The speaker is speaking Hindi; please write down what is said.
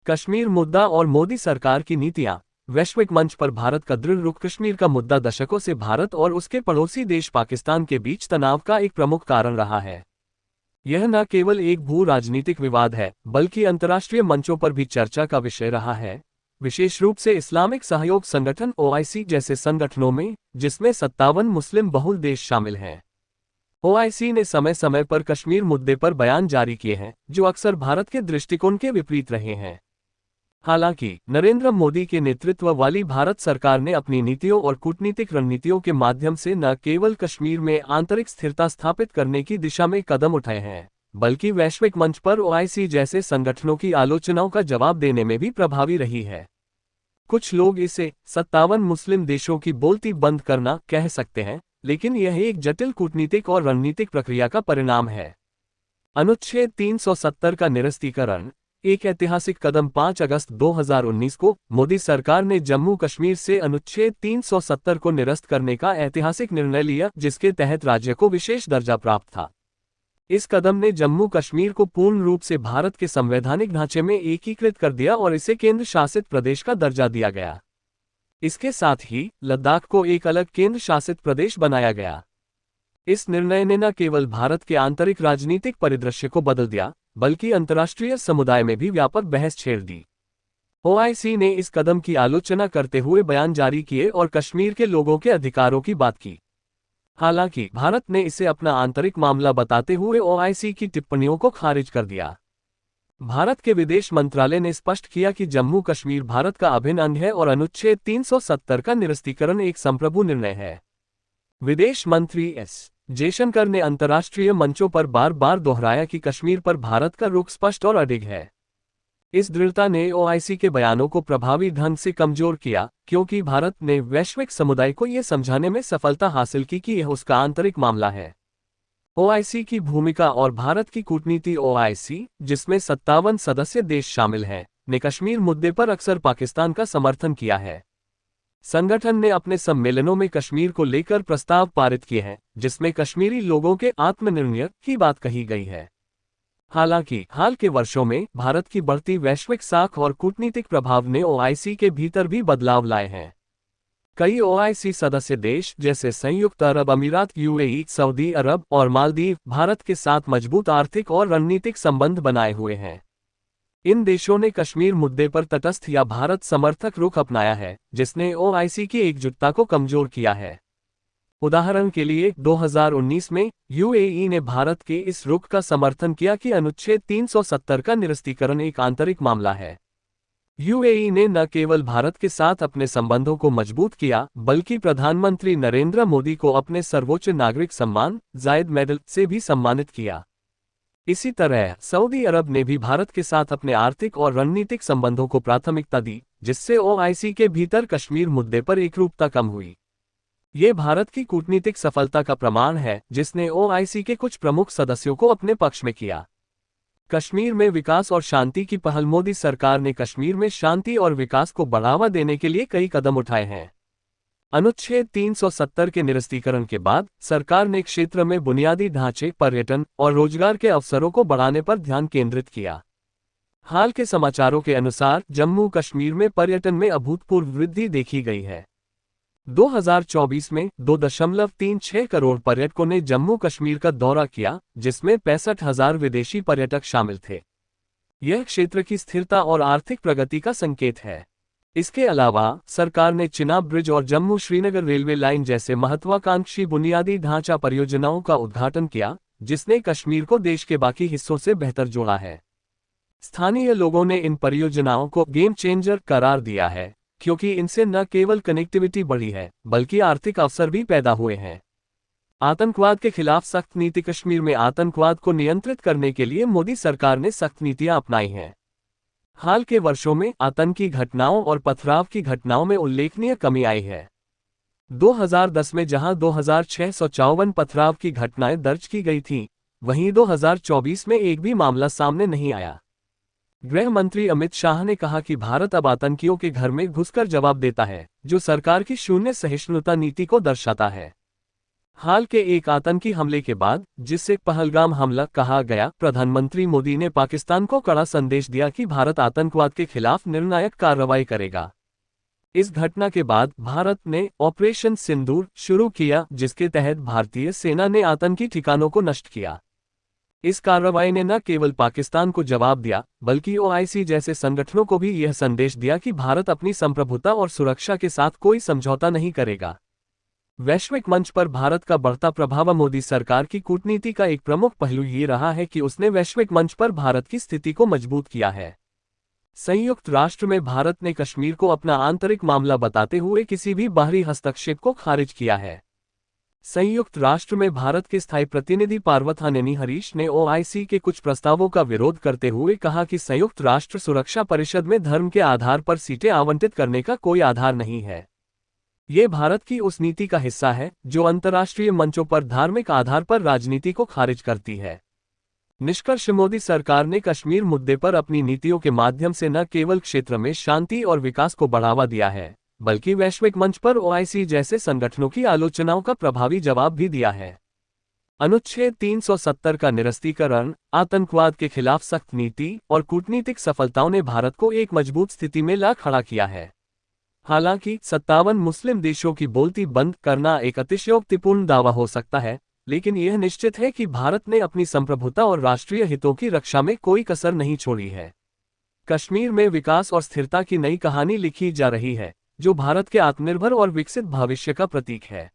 कश्मीर मुद्दा और मोदी सरकार की नीतियां। वैश्विक मंच पर भारत का दृढ़ रुख। कश्मीर का मुद्दा दशकों से भारत और उसके पड़ोसी देश पाकिस्तान के बीच तनाव का एक प्रमुख कारण रहा है। यह न केवल एक भू राजनीतिक विवाद है, बल्कि अंतर्राष्ट्रीय मंचों पर भी चर्चा का विषय रहा है, विशेष रूप से इस्लामिक सहयोग संगठन ओआईसी जैसे संगठनों में, जिसमें 57 मुस्लिम बहुल देश शामिल हैं। ओआईसी ने समय समय पर कश्मीर मुद्दे पर बयान जारी किए हैं, जो अक्सर भारत के दृष्टिकोण के विपरीत रहे हैं। हालांकि नरेंद्र मोदी के नेतृत्व वाली भारत सरकार ने अपनी नीतियों और कूटनीतिक रणनीतियों के माध्यम से न केवल कश्मीर में आंतरिक स्थिरता स्थापित करने की दिशा में कदम उठाए हैं, बल्कि वैश्विक मंच पर ओआईसी जैसे संगठनों की आलोचनाओं का जवाब देने में भी प्रभावी रही है। कुछ लोग इसे 57 मुस्लिम देशों की बोलती बंद करना कह सकते हैं, लेकिन यह एक जटिल कूटनीतिक और रणनीतिक प्रक्रिया का परिणाम है। अनुच्छेद 370 का निरस्तीकरण एक ऐतिहासिक कदम। 5 अगस्त 2019 को मोदी सरकार ने जम्मू कश्मीर से अनुच्छेद 370 को निरस्त करने का ऐतिहासिक निर्णय लिया, जिसके तहत राज्य को विशेष दर्जा प्राप्त था। इस कदम ने जम्मू कश्मीर को पूर्ण रूप से भारत के संवैधानिक ढांचे में एकीकृत कर दिया और इसे केंद्र शासित प्रदेश का दर्जा दिया गया। इसके साथ ही लद्दाख को एक अलग केंद्र शासित प्रदेश बनाया गया। इस निर्णय ने न केवल भारत के आंतरिक राजनीतिक परिदृश्य को बदल दिया, बल्कि अंतर्राष्ट्रीय समुदाय में भी व्यापक बहस छेड़ दी। ओआईसी ने इस कदम की आलोचना करते हुए बयान जारी किए और कश्मीर के लोगों के अधिकारों की बात की। हालांकि भारत ने इसे अपना आंतरिक मामला बताते हुए ओआईसी की टिप्पणियों को खारिज कर दिया। भारत के विदेश मंत्रालय ने स्पष्ट किया कि जम्मू कश्मीर भारत का अभिन्न अंग है और अनुच्छेद 370 का निरस्तीकरण एक संप्रभु निर्णय है। विदेश मंत्री एस जयशंकर ने अंतर्राष्ट्रीय मंचों पर बार बार दोहराया कि कश्मीर पर भारत का रुख स्पष्ट और अडिग है। इस दृढ़ता ने ओआईसी के बयानों को प्रभावी ढंग से कमजोर किया, क्योंकि भारत ने वैश्विक समुदाय को यह समझाने में सफलता हासिल की कि यह उसका आंतरिक मामला है। ओआईसी की भूमिका और भारत की कूटनीति। ओआईसी, जिसमें 57 सदस्य देश शामिल हैं, ने कश्मीर मुद्दे पर अक्सर पाकिस्तान का समर्थन किया है। संगठन ने अपने सम्मेलनों में कश्मीर को लेकर प्रस्ताव पारित किए हैं, जिसमें कश्मीरी लोगों के आत्मनिर्णय की बात कही गई है। हालांकि हाल के वर्षों में भारत की बढ़ती वैश्विक साख और कूटनीतिक प्रभाव ने ओआईसी के भीतर भी बदलाव लाए हैं। कई ओआईसी सदस्य देश जैसे संयुक्त अरब अमीरात, यूएई, सऊदी अरब और मालदीव भारत के साथ मजबूत आर्थिक और रणनीतिक संबंध बनाए हुए हैं। इन देशों ने कश्मीर मुद्दे पर तटस्थ या भारत समर्थक रुख अपनाया है, जिसने ओआईसी की एकजुटता को कमजोर किया है। उदाहरण के लिए 2019 में यूएई ने भारत के इस रुख का समर्थन किया कि अनुच्छेद 370 का निरस्तीकरण एक आंतरिक मामला है। यूएई ने न केवल भारत के साथ अपने संबंधों को मजबूत किया, बल्कि प्रधानमंत्री नरेंद्र मोदी को अपने सर्वोच्च नागरिक सम्मान जायद मेडल से भी सम्मानित किया। इसी तरह सऊदी अरब ने भी भारत के साथ अपने आर्थिक और रणनीतिक संबंधों को प्राथमिकता दी, जिससे ओआईसी के भीतर कश्मीर मुद्दे पर एकरूपता कम हुई। ये भारत की कूटनीतिक सफलता का प्रमाण है, जिसने ओआईसी के कुछ प्रमुख सदस्यों को अपने पक्ष में किया। कश्मीर में विकास और शांति की पहल। मोदी सरकार ने कश्मीर में शांति और विकास को बढ़ावा देने के लिए कई कदम उठाए हैं। अनुच्छेद 370 के निरस्तीकरण के बाद सरकार ने क्षेत्र में बुनियादी ढांचे, पर्यटन और रोजगार के अवसरों को बढ़ाने पर ध्यान केंद्रित किया। हाल के समाचारों के अनुसार जम्मू कश्मीर में पर्यटन में अभूतपूर्व वृद्धि देखी गई है। 2024 में 2.36 करोड़ पर्यटकों ने जम्मू कश्मीर का दौरा किया, जिसमें 65,000 विदेशी पर्यटक शामिल थे। यह क्षेत्र की स्थिरता और आर्थिक प्रगति का संकेत है। इसके अलावा सरकार ने चिनाब ब्रिज और जम्मू श्रीनगर रेलवे लाइन जैसे महत्वाकांक्षी बुनियादी ढांचा परियोजनाओं का उद्घाटन किया, जिसने कश्मीर को देश के बाकी हिस्सों से बेहतर जोड़ा है। स्थानीय लोगों ने इन परियोजनाओं को गेम चेंजर करार दिया है, क्योंकि इनसे न केवल कनेक्टिविटी बढ़ी है, बल्कि आर्थिक अवसर भी पैदा हुए हैं। आतंकवाद के खिलाफ सख्त नीति। कश्मीर में आतंकवाद को नियंत्रित करने के लिए मोदी सरकार ने सख्त नीतियां अपनाई हैं। हाल के वर्षों में आतंकी घटनाओं और पथराव की घटनाओं में उल्लेखनीय कमी आई है। 2010 में जहां 2654 पथराव की घटनाएं दर्ज की गई थीं, वहीं 2024 में एक भी मामला सामने नहीं आया। गृह मंत्री अमित शाह ने कहा कि भारत अब आतंकियों के घर में घुसकर जवाब देता है, जो सरकार की शून्य सहिष्णुता नीति को दर्शाता है। हाल के एक आतंकी हमले के बाद, जिसे पहलगाम हमला कहा गया, प्रधानमंत्री मोदी ने पाकिस्तान को कड़ा संदेश दिया कि भारत आतंकवाद के खिलाफ निर्णायक कार्रवाई करेगा। इस घटना के बाद भारत ने ऑपरेशन सिंदूर शुरू किया, जिसके तहत भारतीय सेना ने आतंकी ठिकानों को नष्ट किया। इस कार्रवाई ने न केवल पाकिस्तान को जवाब दिया, बल्कि ओआईसी जैसे संगठनों को भी यह संदेश दिया कि भारत अपनी संप्रभुता और सुरक्षा के साथ कोई समझौता नहीं करेगा। वैश्विक मंच पर भारत का बढ़ता प्रभाव। मोदी सरकार की कूटनीति का एक प्रमुख पहलू ये रहा है कि उसने वैश्विक मंच पर भारत की स्थिति को मजबूत किया है। संयुक्त राष्ट्र में भारत ने कश्मीर को अपना आंतरिक मामला बताते हुए किसी भी बाहरी हस्तक्षेप को खारिज किया है। संयुक्त राष्ट्र में भारत के स्थायी प्रतिनिधि पार्वथानेनी हरीश ने ओआईसी के कुछ प्रस्तावों का विरोध करते हुए कहा कि संयुक्त राष्ट्र सुरक्षा परिषद में धर्म के आधार पर सीटें आवंटित करने का कोई आधार नहीं है। ये भारत की उस नीति का हिस्सा है जो अंतर्राष्ट्रीय मंचों पर धार्मिक आधार पर राजनीति को खारिज करती है। निष्कर्ष, मोदी सरकार ने कश्मीर मुद्दे पर अपनी नीतियों के माध्यम से न केवल क्षेत्र में शांति और विकास को बढ़ावा दिया है, बल्कि वैश्विक मंच पर ओआईसी जैसे संगठनों की आलोचनाओं का प्रभावी जवाब भी दिया है। अनुच्छेद 370 का निरस्तीकरण, आतंकवाद के खिलाफ सख्त नीति और कूटनीतिक सफलताओं ने भारत को एक मजबूत स्थिति में ला खड़ा किया है। हालांकि 57 मुस्लिम देशों की बोलती बंद करना एक अतिशयोक्तिपूर्ण दावा हो सकता है, लेकिन यह निश्चित है कि भारत ने अपनी संप्रभुता और राष्ट्रीय हितों की रक्षा में कोई कसर नहीं छोड़ी है। कश्मीर में विकास और स्थिरता की नई कहानी लिखी जा रही है, जो भारत के आत्मनिर्भर और विकसित भविष्य का प्रतीक है।